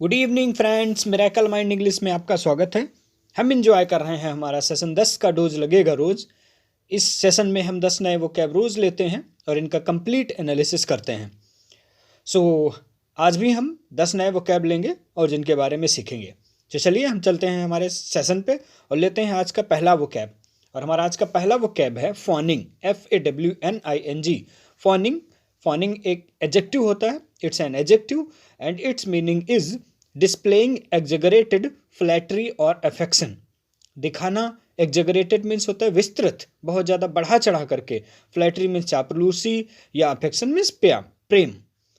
Good evening friends, miracle mind English में आपका स्वागत है। हम इंजॉय कर रहे हैं हमारा सेशन 10 का डोज लगेगा रोज। इस सेशन में हम 10 नए वोकैब रोज लेते हैं और इनका कंप्लीट एनालिसिस करते हैं। सो आज भी हम 10 नए वोकैब लेंगे और जिनके बारे में सीखेंगे। तो चलिए हम चलते हैं हमारे सेशन पे और लेते हैं आज का पहला वोकैब। और हमारा आज का पहला वोकैब है फॉनिंग, FAWNING। फॉनिंग फॉनिंग एक एडजेक्टिव होता है, it's an adjective and its meaning is displaying exaggerated flattery और अफेक्शन। दिखाना, एग्जेगरेटेड मीन्स होता है विस्तृत, बहुत ज़्यादा बढ़ा चढ़ा करके। फ्लैटरी मीन्स चापलूसी या अफेक्शन मीन्स प्रेम।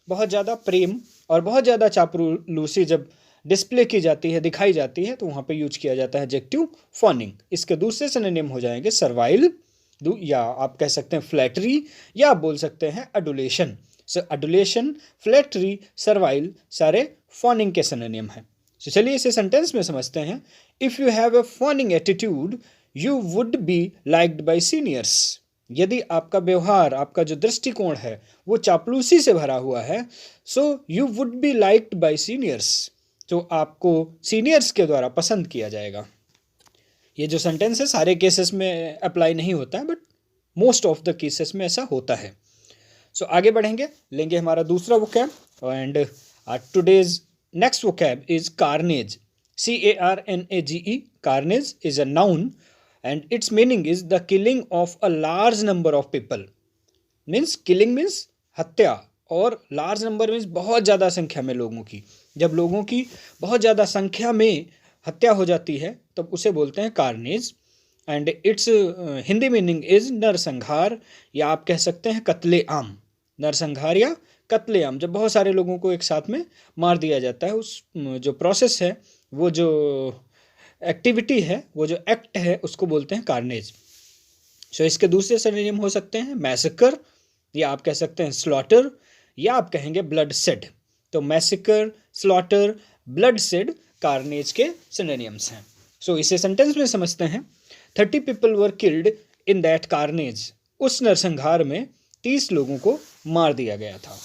बहुत ज़्यादा प्रेम और बहुत ज़्यादा चापलूसी जब डिस्प्ले की जाती है, दिखाई जाती है, तो वहाँ पे यूज किया जाता है एडजेक्टिव फॉनिंग। इसके दूसरे सिनोनिम हो जाएंगे सर्वाइल, या आप कह सकते हैं फ्लैटरी, या आप बोल सकते हैं adulation. So adulation, flattery, servile सारे फॉनिंग के सिनोनिम हैं। तो चलिए इसे सेंटेंस में समझते हैं। If you have a fawning attitude you would be liked by seniors. यदि आपका व्यवहार, आपका जो दृष्टिकोण है वो चापलूसी से भरा हुआ है, so you would be liked by seniors, तो आपको सीनियर्स के द्वारा पसंद किया जाएगा। ये जो सेंटेंस है सारे केसेस में अप्लाई नहीं होता है, but most of the cases में ऐसा होता है। सो आगे बढ़ेंगे, लेंगे हमारा दूसरा vocab and today's next vocab is carnage, CARNAGE। Carnage is a noun and its meaning is the killing of a large number of people। Means killing means हत्या, और लार्ज नंबर मीन्स बहुत ज़्यादा संख्या में लोगों की। जब लोगों की बहुत ज़्यादा संख्या में हत्या हो जाती है तब उसे बोलते हैं carnage. And it's Hindi meaning is नरसंहार, या आप कह सकते हैं कत्ले आम। नरसंहार या कत्ले आम, जब बहुत सारे लोगों को एक साथ में मार दिया जाता है, उस जो प्रोसेस है, वो जो एक्टिविटी है, वो जो एक्ट है, उसको बोलते हैं कार्नेज। सो इसके दूसरे सिनोनिम हो सकते हैं मैसेकर, या आप कह सकते हैं स्लॉटर, या आप कहेंगे ब्लड सेड। तो massacre, slaughter, blood said carnage के सिनोनिम्स हैं। सो इसे सेंटेंस में समझते हैं। 30 people were killed in that carnage. उस नरसंहार में 30 लोगों को मार दिया गया था।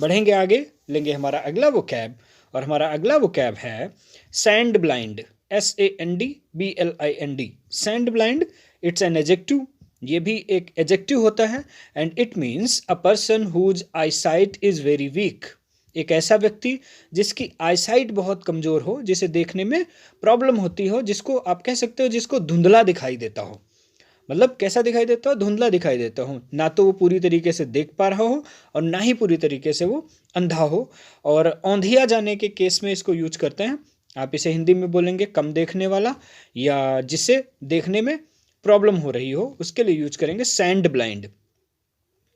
बढ़ेंगे आगे, लेंगे हमारा अगला वोकैब, और हमारा अगला वोकैब है sand blind, SANDBLIND। Sand blind, it's an adjective. ये भी एक एडजेक्टिव होता है and it means a person whose eyesight is very weak. एक ऐसा व्यक्ति जिसकी आईसाइट बहुत कमज़ोर हो, जिसे देखने में प्रॉब्लम होती हो, जिसको आप कह सकते हो जिसको धुंधला दिखाई देता हो। मतलब कैसा दिखाई देता हो? धुंधला दिखाई देता हो, ना तो वो पूरी तरीके से देख पा रहा हो और ना ही पूरी तरीके से वो अंधा हो। और औंधिया जाने के केस में इसको यूज करते हैं। आप इसे हिंदी में बोलेंगे कम देखने वाला, या जिसे देखने में प्रॉब्लम हो रही हो, उसके लिए यूज करेंगे सैंड ब्लाइंड।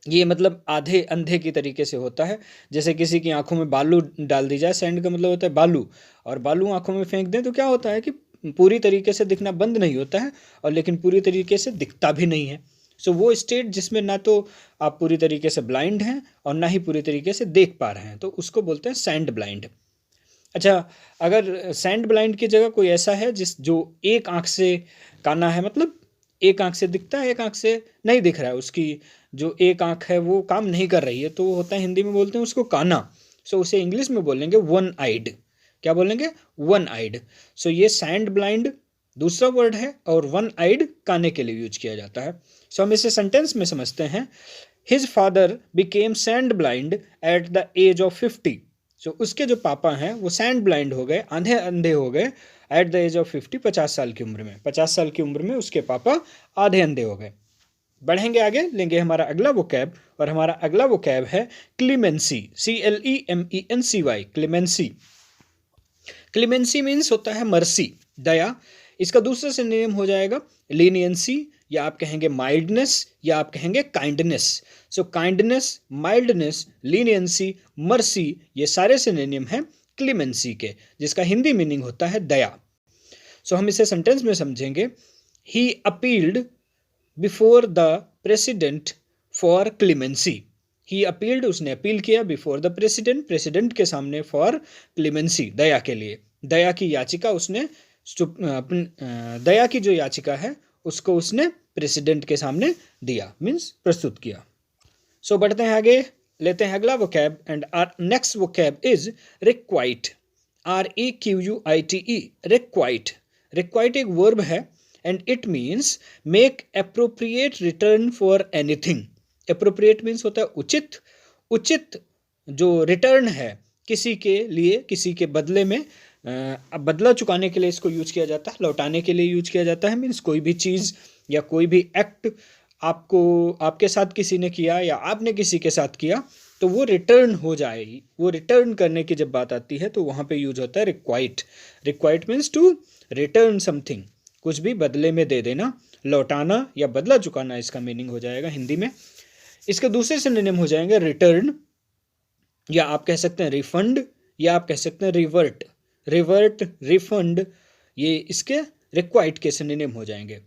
ये मतलब आधे अंधे की तरीके से होता है। जैसे किसी की आंखों में बालू डाल दी जाए, सैंड का मतलब होता है बालू, और बालू आंखों में फेंक दें तो क्या होता है कि पूरी तरीके से दिखना बंद नहीं होता है, और लेकिन पूरी तरीके से दिखता भी नहीं है। सो वो स्टेट जिसमें ना तो आप पूरी तरीके से ब्लाइंड हैं और ना ही पूरी तरीके से देख पा रहे हैं, तो उसको बोलते हैं सैंड ब्लाइंड। अच्छा, अगर सैंड ब्लाइंड की जगह कोई ऐसा है जो एक आंख से काना है, मतलब एक आंख से दिखता है, एक आंख से नहीं दिख रहा है, उसकी जो एक आंख है वो काम नहीं कर रही है, तो वो होता है, हिंदी में बोलते हैं उसको काना। सो उसे इंग्लिश में बोलेंगे वन आइड। क्या बोलेंगे? One eyed. सो ये सैंड ब्लाइंड दूसरा वर्ड है और वन आइड काने के लिए यूज किया जाता है। सो हम इसे सेंटेंस में समझते हैं। His father became sand blind at the age of 50। So उसके जो पापा हैं वो सैंड ब्लाइंड हो गए, आंधे अंधे हो गए एट द एज ऑफ 50, 50 साल की उम्र में। 50 साल की उम्र में उसके पापा आधे अंधे हो गए। बढ़ेंगे आगे, लेंगे हमारा अगला वोकैब, और हमारा अगला वोकैब है clemency, CLEMENCY, clemency. Clemency means होता है मर्सी, दया। इसका दूसरा सिनोनिम हो जाएगा लीनियंसी, या आप कहेंगे माइल्डनेस, या आप कहेंगे kindness. So kindness, mildness, leniency, mercy, ये सारे सिनोनिम हैं क्लीमेंसी के, जिसका हिंदी मीनिंग होता है दया। सो हम इसे सेंटेंस में समझेंगे। He appealed before the president for clemency. He appealed, उसने अपील किया, बिफोर द प्रेसिडेंट, प्रेसिडेंट के सामने, फॉर क्लीमेंसी, दया के लिए। दया की याचिका उसने, दया की जो याचिका है उसको उसने प्रेसिडेंट के सामने दिया, मीन्स प्रस्तुत किया। सो बढ़ते हैं आगे, लेते हैं अगला vocab, and our next vocab is requite, REQUITE, requite. Requite एक वर्ब है and it means make appropriate return for anything. Appropriate means होता है उचित, उचित जो रिटर्न है किसी के लिए, किसी के बदले में, अब बदला चुकाने के लिए इसको यूज किया जाता है, लौटाने के लिए यूज किया जाता है। मीन्स कोई भी चीज़ या कोई भी एक्ट आपको, आपके साथ किसी ने किया या आपने किसी के साथ किया तो वो रिटर्न हो जाएगी। वो रिटर्न करने की जब बात आती है तो वहाँ पे यूज होता है रिक्वाइट। रिक्वाइट मीन्स टू रिटर्न समथिंग, कुछ भी बदले में दे देना, लौटाना या बदला चुकाना इसका मीनिंग हो जाएगा हिंदी में। इसके दूसरे सिनोनिम हो जाएंगे रिटर्न, या आप कह सकते हैं रिफंड, या आप कह सकते हैं रिवर्ट। रिवर्ट, रिफंड, ये इसके रिक्वाइट के सिनोनिम हो जाएंगे।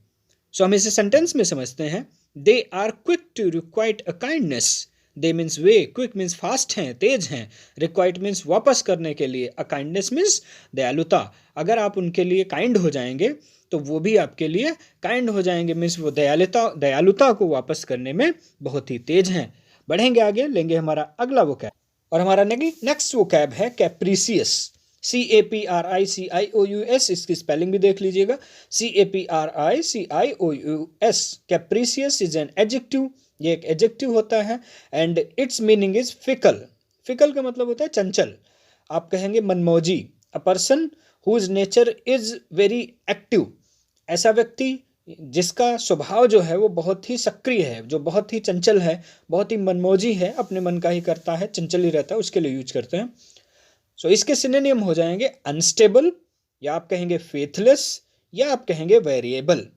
सो हम इसे सेंटेंस में समझते हैं। They are quick to requite a kindness. They means वे, क्विक मीन्स फास्ट हैं, तेज हैं, रिक्वाइट मीन्स वापस करने के लिए, अ काइंडनेस मीन्स दयालुता। अगर आप उनके लिए काइंड हो जाएंगे तो वो भी आपके लिए काइंड हो जाएंगे, मीन्स वो दयालुता को वापस करने में बहुत ही तेज हैं। बढ़ेंगे आगे, लेंगे हमारा अगला वोकैब, और हमारा नेक्स्ट वोकैब है कैप्रीसियस। CAPRICIOUS, इसकी स्पेलिंग भी देख लीजिएगा, CAPRICIOUS। Capricious is an adjective, ये एक एडजेक्टिव होता है, and its meaning is fickle. Fickle का मतलब होता है चंचल। आप कहेंगे मनमौजी, a person whose nature is very active, ऐसा व्यक्ति जिसका स्वभाव जो है वो बहुत ही सक्रिय है, जो बहुत ही चंचल है, बहुत ही मनमौजी है, अपने मन का ही करता है, चंचल ही रहता है, उसके लिए यूज करते हैं। सो इसके सिनोनिम हो जाएंगे अनस्टेबल, या आप कहेंगे फेथलेस, या आप कहेंगे वेरिएबल।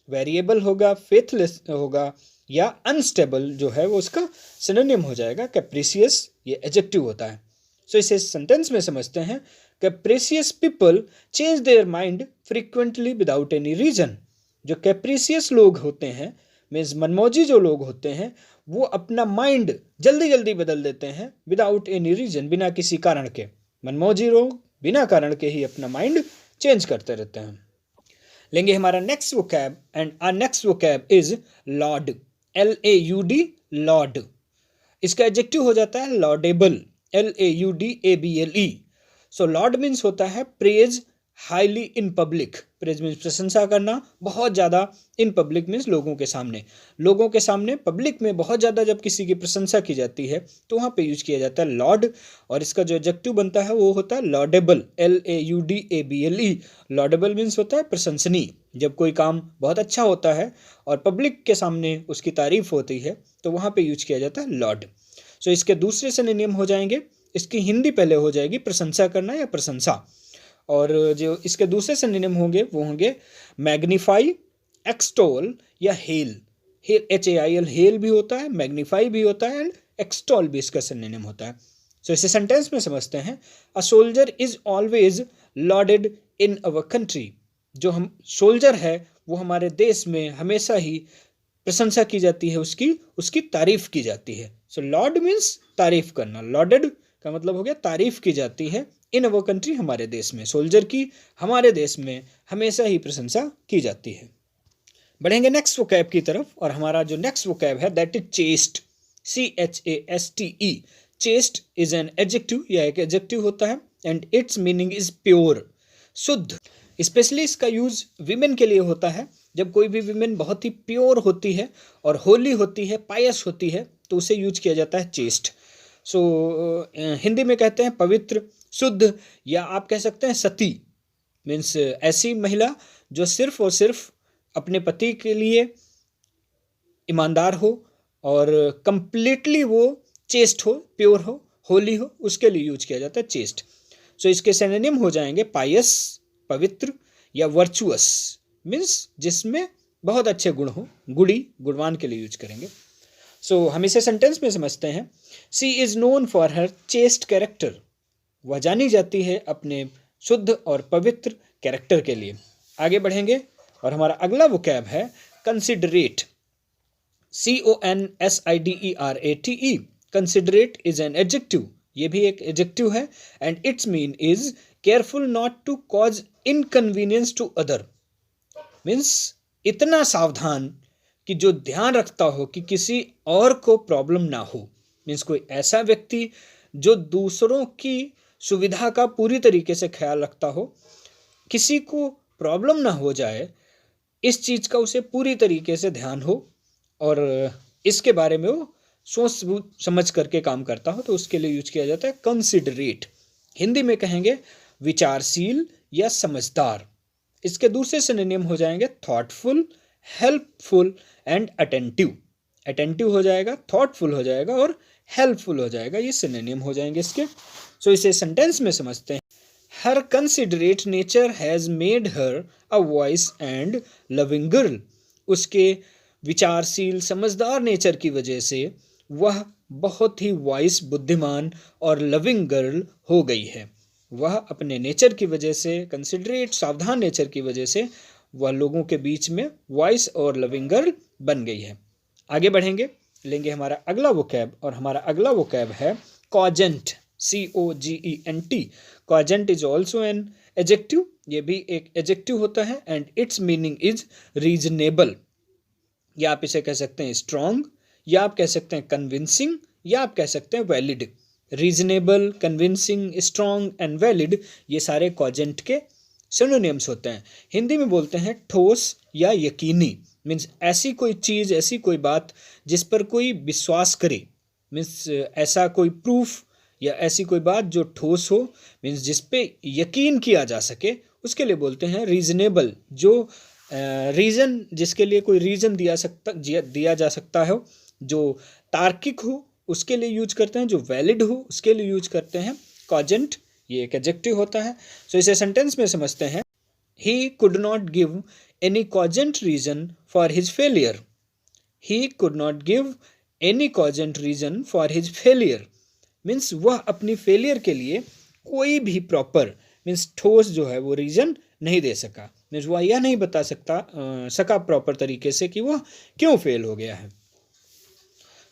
वेरिएबल होगा, फेथलेस होगा, या अनस्टेबल जो है वो उसका सिनोनिम हो जाएगा। कैप्रीसियस ये एडजेक्टिव होता है। सो इसे सेंटेंस में समझते हैं। Capricious people change their mind frequently without any reason. जो कैप्रीसियस लोग होते हैं, मीन्स मनमौजी जो लोग होते हैं, वो अपना माइंड जल्दी जल्दी बदल देते हैं, विदाउट एनी रीजन, बिना किसी कारण के। मनमौजी लोग बिना कारण के ही अपना माइंड चेंज करते रहते हैं। लेंगे हमारा next vocab, and our next vocab is laud, LAUD, laud. इसका एडजेक्टिव हो जाता है laudable, LAUDABLE। So laud means होता है praise highly in public. Praise means प्रशंसा करना बहुत ज़्यादा, इन पब्लिक मीन्स लोगों के सामने, लोगों के सामने पब्लिक में बहुत ज़्यादा जब किसी की प्रशंसा की जाती है तो वहाँ पे यूज किया जाता है लॉर्ड। और इसका जो एडजेक्टिव बनता है वो होता है लॉर्डेबल, LAUDABLE। लॉर्डेबल मीन्स होता है प्रशंसनीय। जब कोई काम बहुत अच्छा होता है और पब्लिक के सामने उसकी तारीफ होती है तो वहाँ पे यूज किया जाता है लॉर्ड। सो इसके दूसरे सिनोनिम हो जाएंगे, इसकी हिंदी पहले हो जाएगी प्रशंसा करना या प्रशंसा, और जो इसके दूसरे सिनोनिम होंगे वो होंगे मैग्नीफाई, एक्सटोल या हेल। HAIL हेल भी होता है, मैग्नीफाई भी होता है, एंड एक्सटोल भी इसका सिनोनिम होता है। सो इसे सेंटेंस में समझते हैं। A soldier is always lauded in our country. जो हम सोल्जर है वो हमारे देश में हमेशा ही प्रशंसा की जाती है, उसकी तारीफ की जाती है। सो लॉर्ड मीन्स तारीफ करना, लॉर्डेड का मतलब हो गया तारीफ की जाती है, इन अवर कंट्री हमारे देश में, सोल्जर की हमारे देश में हमेशा ही प्रशंसा की जाती है। बढ़ेंगे नेक्स्ट वोकैब की तरफ, और हमारा जो नेक्स्ट वोकैब है that is chest, CHASTE। Chest is an adjective, या एक एडजेक्टिव होता है, and its meaning is pure, शुद्ध। स्पेशली इसका यूज विमेन के लिए होता है। जब कोई भी विमेन बहुत ही प्योर होती है और होली होती है, पायस होती है, तो उसे यूज किया जाता है चेस्ट। सो हिंदी में कहते हैं पवित्र, शुद्ध, या आप कह सकते हैं सती। मीन्स ऐसी महिला जो सिर्फ और सिर्फ अपने पति के लिए ईमानदार हो और कंप्लीटली वो चेस्ट हो, प्योर हो, होली हो, उसके लिए यूज किया जाता है चेस्ट। सो इसके सिनोनिम हो जाएंगे पायस, पवित्र, या वर्चुअस, मीन्स जिसमें बहुत अच्छे गुण हो, गुणी, गुणवान के लिए यूज करेंगे। सो हम इसे सेंटेंस में समझते हैं। She is known for her chaste character. वह जानी जाती है अपने शुद्ध और पवित्र कैरेक्टर के लिए। आगे बढ़ेंगे, और हमारा अगला वोकैब है considerate, CONSIDERATE। Considerate is an adjective, ये भी एक एडजेक्टिव है, and it's mean is careful not to cause inconvenience to other. Means इतना सावधान कि जो ध्यान रखता हो कि किसी और को प्रॉब्लम ना हो। मीन्स कोई ऐसा व्यक्ति जो दूसरों की सुविधा का पूरी तरीके से ख्याल रखता हो, किसी को प्रॉब्लम ना हो जाए, इस चीज़ का उसे पूरी तरीके से ध्यान हो और इसके बारे में वो सोच समझ करके काम करता हो, तो उसके लिए यूज किया जाता है कंसिडरेट। हिंदी में कहेंगे विचारशील या समझदार। इसके दूसरे सिनोनिम हो जाएंगे thoughtful, helpful and attentive. Attentive हो जाएगा, थॉटफुल हो जाएगा और हेल्पफुल हो जाएगा, ये सिनोनिम हो जाएंगे इसके। सो इसे सेंटेंस में समझते हैं। Her considerate nature has made her a wise and loving girl. उसके विचारशील समझदार नेचर की वजह से वह बहुत ही वॉइस, बुद्धिमान और लविंग गर्ल हो गई है। वह अपने नेचर की वजह से, कंसिडरेट सावधान नेचर की वजह से वह लोगों के बीच में वॉइस और लविंग गर्ल बन गई है। आगे बढ़ेंगे, लेंगे हमारा अगला वोकैब, और हमारा अगला वोकैब है cogent, COGENT। Cogent is also an adjective, ये भी एक एडजेक्टिव होता है, and its meaning is reasonable. या आप इसे कह सकते हैं स्ट्रॉन्ग, या आप कह सकते हैं कन्विंसिंग, या आप कह सकते हैं valid. Reasonable, convincing, strong and valid, ये सारे कॉजेंट के सिनोनिम्स होते हैं। हिंदी में बोलते हैं ठोस या यकीनी, मीन्स ऐसी कोई चीज़, ऐसी कोई बात जिस पर कोई विश्वास करे, मीन्स ऐसा कोई प्रूफ या ऐसी कोई बात जो ठोस हो, मीन्स जिस पे यकीन किया जा सके, उसके लिए बोलते हैं रीजनेबल। जो रीज़न, जिसके लिए कोई रीज़न दिया जा सकता है, जो तार्किक हो, उसके लिए यूज करते हैं। जो वैलिड हो, उसके लिए यूज करते हैं कॉजेंट। ये एक एडजेक्टिव होता है। सो इसे सेंटेंस में समझते हैं। He could not give any cogent reason for his failure. He could not give any cogent reason for his failure, means वह अपनी फेलियर के लिए कोई भी प्रॉपर, मीन्स ठोस जो है वो रीज़न नहीं दे सका। मीन्स वह यह नहीं बता सका प्रॉपर तरीके से कि वह क्यों फेल हो गया है।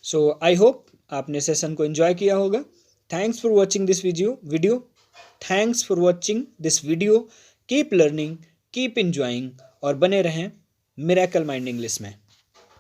सो आई होप आपने सेशन को एंजॉय किया होगा। Thanks for watching this video. Thanks for watching this video. Keep learning, keep enjoying, और बने रहें मिरेकल माइंड इंग्लिश में।